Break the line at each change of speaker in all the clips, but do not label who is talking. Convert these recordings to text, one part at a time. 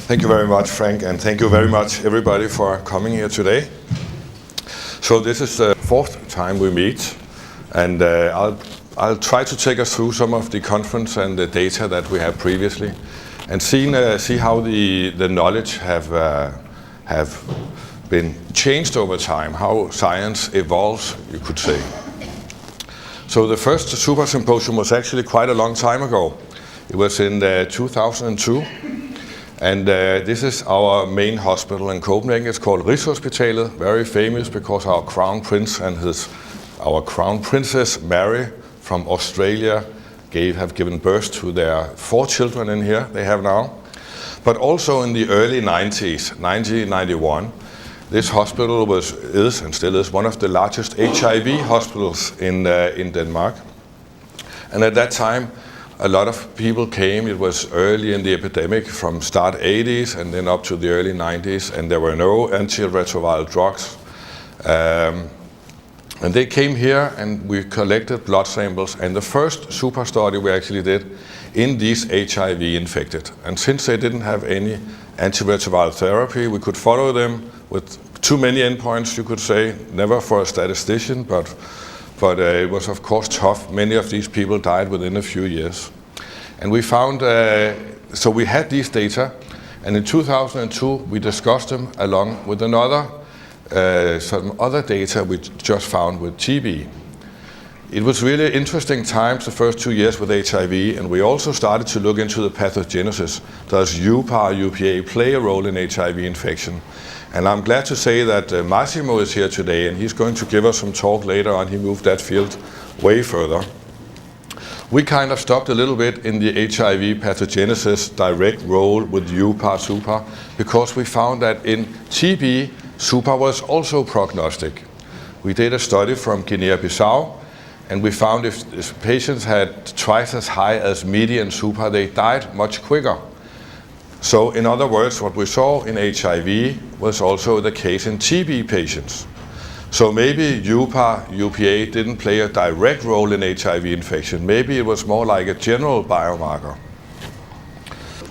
Thank you very much, Frank, and thank you very much, everybody, for coming here today. So this is the fourth time we meet, and I'll try to take us through some of the conference and the data that we have previously, and see how the knowledge have been changed over time, how science evolves, you could say. So the first suPAR symposium was actually quite a long time ago. It was in 2002, and this is our main hospital in Copenhagen. It's called Rigshospitalet, very famous because our crown prince and our crown princess Mary from Australia have given birth to their 4 children in here they have now. But also in the early 90s, 1991, this hospital is and still is one of the largest HIV hospitals in Denmark. And at that time, a lot of people came. It was early in the epidemic, from start 80s and then up to the early 90s, and there were no antiretroviral drugs. And they came here and we collected blood samples, and the first suPAR study we actually did in these HIV infected. And since they didn't have any antiretroviral therapy, we could follow them with too many endpoints, you could say, never for a statistician, but it was of course tough. Many of these people died within a few years. And we found, so we had these data, and in 2002 we discussed them along with some other data we just found with TB. It was really interesting times the first 2 years with HIV, and we also started to look into the pathogenesis. Does UPAR, UPA play a role in HIV infection? And I'm glad to say that Massimo is here today, and he's going to give us some talk later on. He moved that field way further. We kind of stopped a little bit in the HIV pathogenesis direct role with UPAR, suPAR, because we found that in TB, suPAR was also prognostic. We did a study from Guinea-Bissau, and we found if patients had twice as high as median suPAR, they died much quicker. So in other words, what we saw in HIV was also the case in TB patients. So maybe UPAR, UPA didn't play a direct role in HIV infection. Maybe it was more like a general biomarker.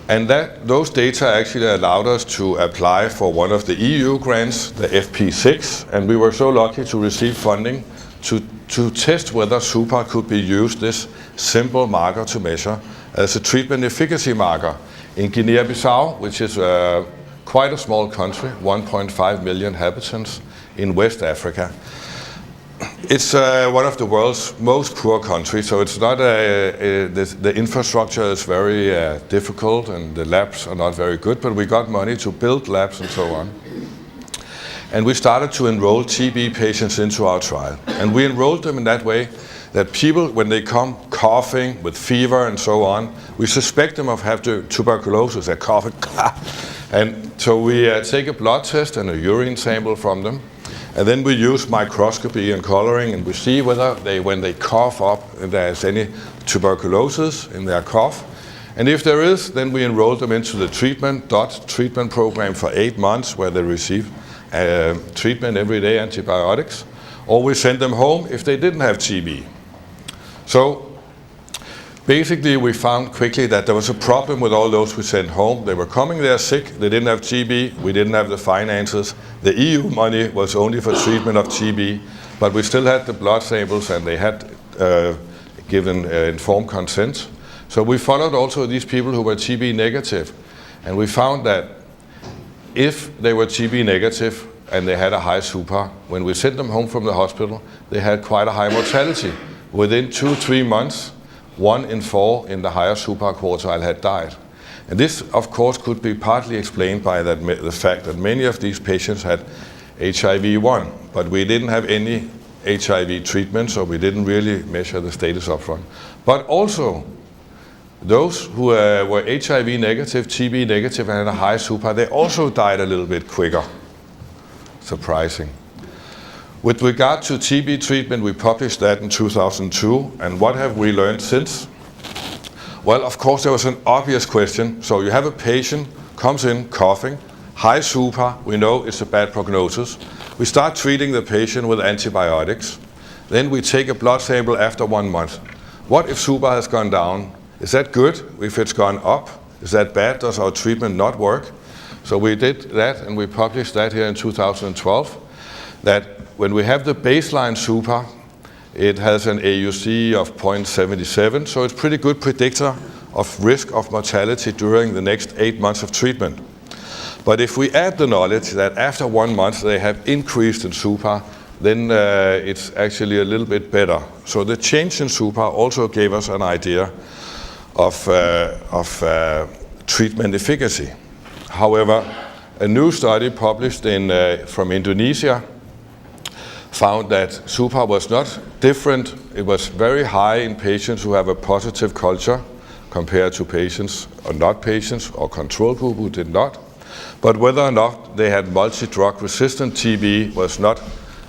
And those data actually allowed us to apply for one of the EU grants, the FP6, and we were so lucky to receive funding to test whether suPAR could be used, this simple marker to measure, as a treatment efficacy marker in Guinea-Bissau, which is quite a small country, 1.5 million inhabitants in West Africa. It's one of the world's most poor countries, so it's not the infrastructure is very difficult and the labs are not very good, but we got money to build labs and so on. And we started to enroll TB patients into our trial. And we enrolled them in that way that people, when they come coughing with fever and so on, we suspect them of having tuberculosis. They're coughing. And so we take a blood test and a urine sample from them. And then we use microscopy and coloring, and we see whether when they cough up, if there's any tuberculosis in their cough. And if there is, then we enroll them into the treatment program for 8 months, where they receive treatment every day, antibiotics, or we send them home if they didn't have TB. So basically we found quickly that there was a problem with all those we sent home. They were coming there sick, they didn't have TB, we didn't have the finances. The EU money was only for treatment of TB, but we still had the blood samples, and they had given informed consent. So we followed also these people who were TB negative, and we found that if they were TB negative and they had a high suPAR, when we sent them home from the hospital, they had quite a high mortality. Within 2-3 months, 1 in 4 in the higher suPAR quartile had died. And this, of course, could be partly explained by the fact that many of these patients had HIV-1, but we didn't have any HIV treatment, so we didn't really measure the status up front. But also, those who were HIV negative, TB negative, and had a high suPAR, they also died a little bit quicker. Surprising. With regard to TB treatment, we published that in 2002, and what have we learned since? Well, of course, there was an obvious question. So you have a patient, comes in coughing, high suPAR, we know it's a bad prognosis. We start treating the patient with antibiotics. Then we take a blood sample after 1 month. What if suPAR has gone down? Is that good? If it's gone up, is that bad? Does our treatment not work? So we did that, and we published that here in 2012, that when we have the baseline suPAR, it has an AUC of 0.77, so it's a pretty good predictor of risk of mortality during the next 8 months of treatment. But if we add the knowledge that after 1 month they have increased in suPAR, then it's actually a little bit better. So the change in suPAR also gave us an idea of treatment efficacy. However, a new study published from Indonesia found that suPAR was not different. It was very high in patients who have a positive culture compared to patients or not patients or control group who did not. But whether or not they had multi-drug resistant TB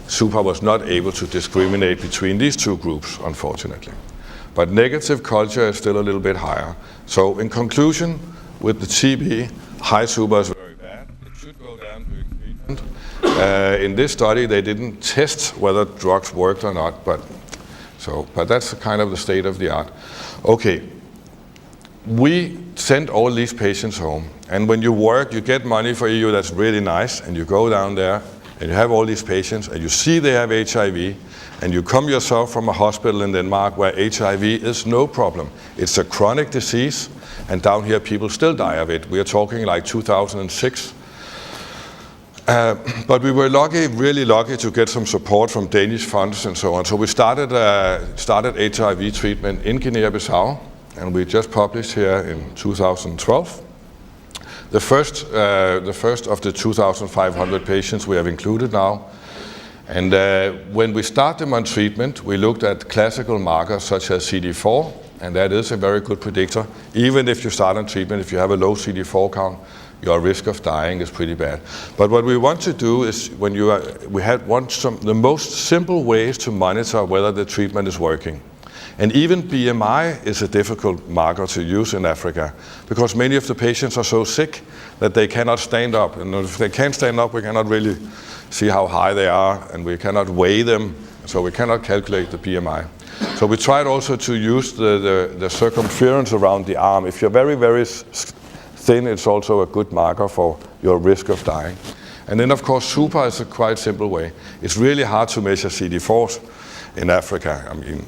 suPAR was not able to discriminate between these two groups, unfortunately. But negative culture is still a little bit higher. So in conclusion, with the TB, high suPAR is very bad. It should go down during treatment. In this study, they didn't test whether drugs worked or not, but that's kind of the state of the art. Okay, we sent all these patients home, and when you work, you get money for EU, that's really nice, and you go down there, and you have all these patients, and you see they have HIV, and you come yourself from a hospital in Denmark where HIV is no problem. It's a chronic disease, and down here people still die of it. We are talking like 2006. But we were really lucky to get some support from Danish funds and so on. So we started HIV treatment in Guinea-Bissau, and we just published here in 2012. The first of the 2,500 patients we have included now. And when we start them on treatment, we looked at classical markers such as CD4, and that is a very good predictor. Even if you start on treatment, if you have a low CD4 count, your risk of dying is pretty bad. But what we want to do is, the most simple ways to monitor whether the treatment is working. And even BMI is a difficult marker to use in Africa, because many of the patients are so sick that they cannot stand up. And if they can't stand up, we cannot really see how high they are, and we cannot weigh them, so we cannot calculate the BMI. So we tried also to use the circumference around the arm. If you're very, very thin, it's also a good marker for your risk of dying. And then, of course, suPAR is a quite simple way. It's really hard to measure CD4s in Africa. I mean,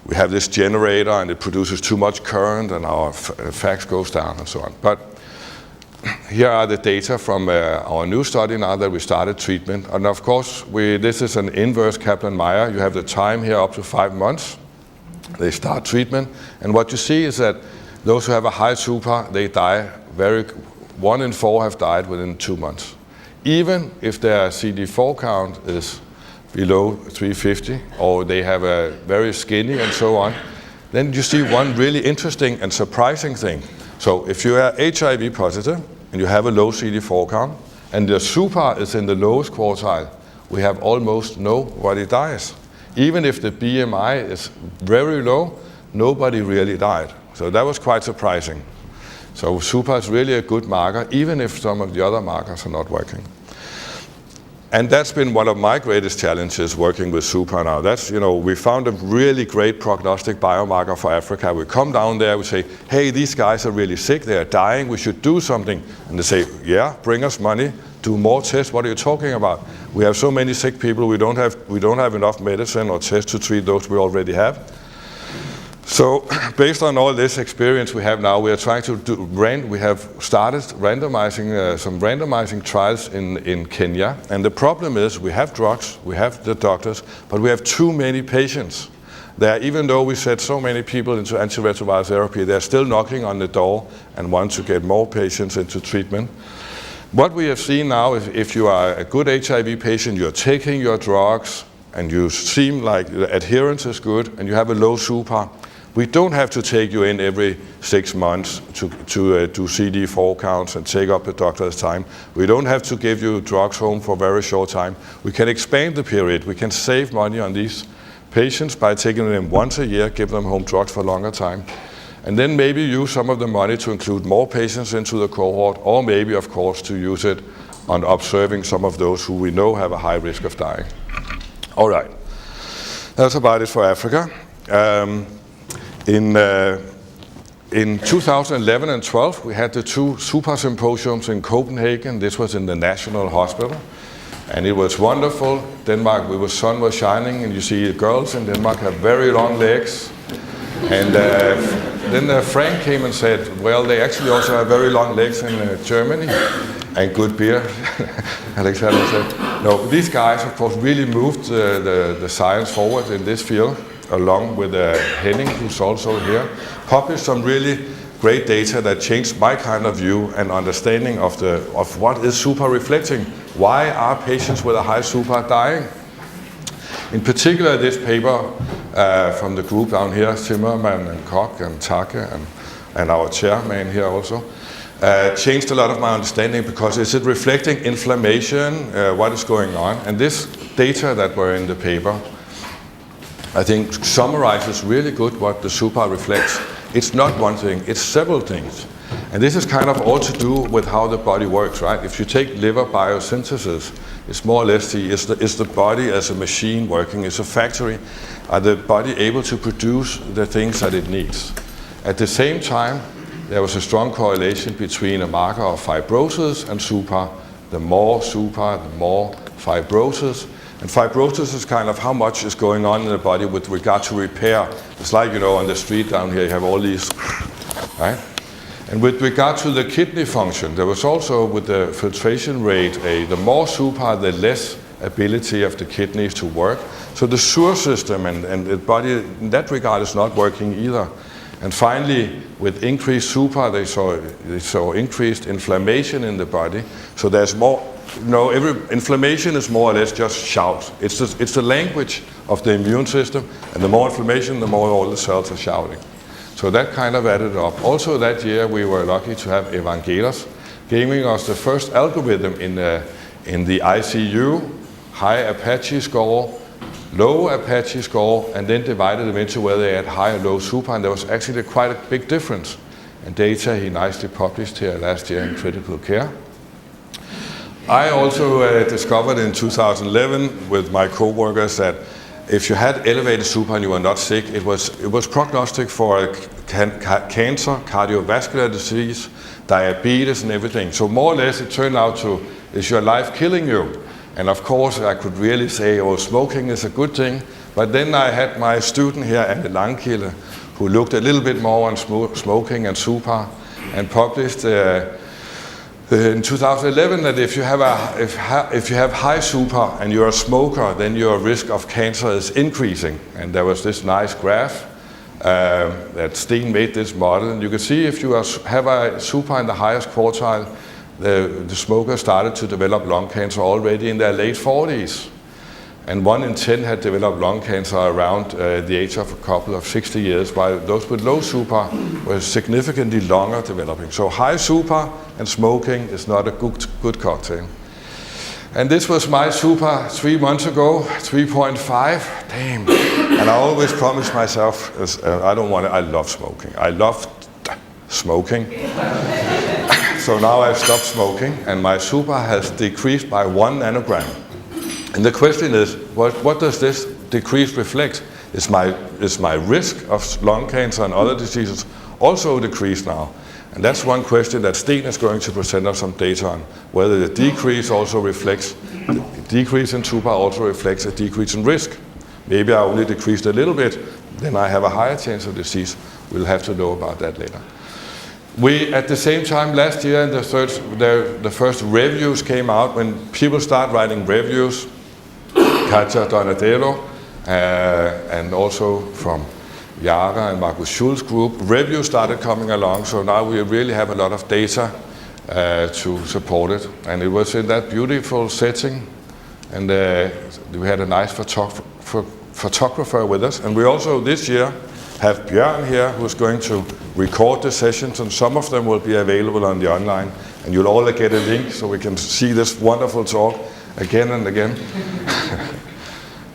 we have this generator, and it produces too much current, and our fax goes down, and so on. But here are the data from our new study now that we started treatment. And of course, this is an inverse Kaplan-Meier. You have the time here up to 5 months. They start treatment. And what you see is that those who have a high suPAR, they die 1 in 4 have died within 2 months. Even if their CD4 count is below 350, or they have a very skinny and so on, then you see one really interesting and surprising thing. So if you are HIV positive and you have a low CD4 count, and the suPAR is in the lowest quartile, we have almost nobody dies. Even if the BMI is very low, nobody really died. So that was quite surprising. So suPAR is really a good marker, even if some of the other markers are not working. And that's been one of my greatest challenges working with suPAR now. We found a really great prognostic biomarker for Africa. We come down there, we say, hey, these guys are really sick, they are dying, we should do something. And they say, yeah, bring us money, do more tests, what are you talking about? We have so many sick people, we don't have enough medicine or tests to treat those we already have. So based on all this experience we have now, we are trying to we have started randomizing some randomizing trials in Kenya. And the problem is we have drugs, we have the doctors, but we have too many patients. Even though we set so many people into antiretroviral therapy, they're still knocking on the door and want to get more patients into treatment. What we have seen now is if you are a good HIV patient, you're taking your drugs, and you seem like the adherence is good, and you have a low suPAR, we don't have to take you in every 6 months to do CD4 counts and take up the doctor's time. We don't have to give you drugs home for a very short time. We can expand the period. We can save money on these patients by taking them once a year, give them home drugs for a longer time. And then maybe use some of the money to include more patients into the cohort, or maybe, of course, to use it on observing some of those who we know have a high risk of dying. All right. That's about it for Africa. In in 2011 and 12, we had the 2 suPAR symposiums in Copenhagen. This was in the National Hospital. And it was wonderful. Denmark, the sun was shining, and you see girls in Denmark have very long legs. And then Frank came and said, well, they actually also have very long legs in Germany, and good beer, Alexander said. No, these guys, of course, really moved the science forward in this field, along with Henning, who's also here, published some really great data that changed my kind of view and understanding of what is suPAR reflecting. Why are patients with a high suPAR dying? In particular, this paper from the group down here, Zimmermann and Koch and Take and our chairman here also, changed a lot of my understanding, because is it reflecting inflammation, what is going on? And this data that were in the paper, I think, summarizes really good what the suPAR reflects. It's not one thing, it's several things. And this is kind of all to do with how the body works, right? If you take liver biosynthesis, it's more or less is the body as a machine working, is a factory. Are the body able to produce the things that it needs? At the same time, there was a strong correlation between a marker of fibrosis and suPAR. The more suPAR, the more fibrosis. And fibrosis is kind of how much is going on in the body with regard to repair. It's like, you know, on the street down here, you have all these, right? And with regard to the kidney function, there was also, with the filtration rate, the more suPAR, the less ability of the kidneys to work. So the sewer system and the body in that regard is not working either. And finally, with increased suPAR, they saw increased inflammation in the body. So there's more, you know, every inflammation is more or less just shout. It's the language of the immune system, and the more inflammation, the more all the cells are shouting. So that kind of added up. Also that year, we were lucky to have Evangelos giving us the first algorithm in the ICU, high Apache score, low Apache score, and then divided them into whether they had high or low suPAR, and there was actually quite a big difference. And data he nicely published here last year in Critical Care. I also discovered in 2011 with my co-workers that if you had elevated suPAR and you were not sick, it was prognostic for cancer, cardiovascular disease, diabetes and everything. So more or less it turned out to, is your life killing you? And of course I could really say, oh, smoking is a good thing. But then I had my student here, Anne Langkilde, who looked a little bit more on smoking and suPAR, and published in 2011 that if you have high suPAR and you're a smoker, then your risk of cancer is increasing. And there was this nice graph that Steen made this model, and you can see if you have a suPAR in the highest quartile, the smoker started to develop lung cancer already in their late 40s. And 1 in 10 had developed lung cancer around the age of a couple of 60 years, while those with low suPAR were significantly longer developing. So high suPAR and smoking is not a good cocktail. And this was my suPAR 3 months ago, 3.5, damn. And I always promised myself, I love smoking. I love smoking. So now I've stopped smoking, and my suPAR has decreased by 1 nanogram. And the question is, what does this decrease reflect? Is my risk of lung cancer and other diseases also decreased now? And that's one question that Steen is going to present us some data on, whether the decrease also reflects, the decrease in suPAR also reflects a decrease in risk. Maybe I only decreased a little bit, then I have a higher chance of disease. We'll have to know about that later. We, at the same time last year, the first reviews came out. When people start writing reviews, Katja Donadello, and also from Yara and Markus Schul's group, reviews started coming along, so now we really have a lot of data to support it. And it was in that beautiful setting, and we had a nice photographer with us. And we also this year have Bjørn here, who's going to record the sessions, and some of them will be available on the online, and you'll all get a link so we can see this wonderful talk again and again.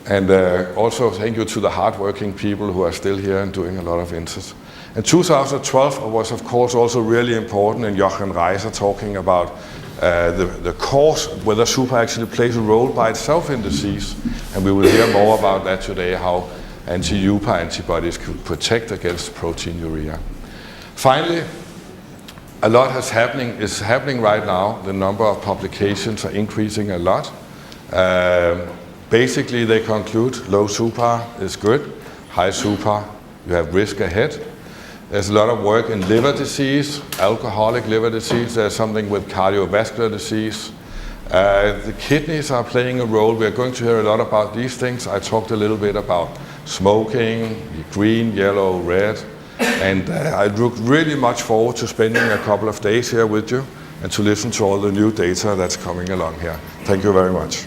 And also thank you to the hardworking people who are still here and doing a lot of interest. And 2012 was of course also really important, and Jochen Reiser talking about the cause, whether suPAR actually plays a role by itself in disease. And we will hear more about that today, how anti-UPAR antibodies could protect against proteinuria. Finally, a lot is happening right now. The number of publications are increasing a lot. Basically, they conclude low suPAR is good, high suPAR, you have risk ahead. There's a lot of work in liver disease, alcoholic liver disease. There's something with cardiovascular disease. The kidneys are playing a role. We're going to hear a lot about these things. I talked a little bit about smoking, green, yellow, red. And I look really much forward to spending a couple of days here with you and to listen to all the new data that's coming along here. Thank you very much.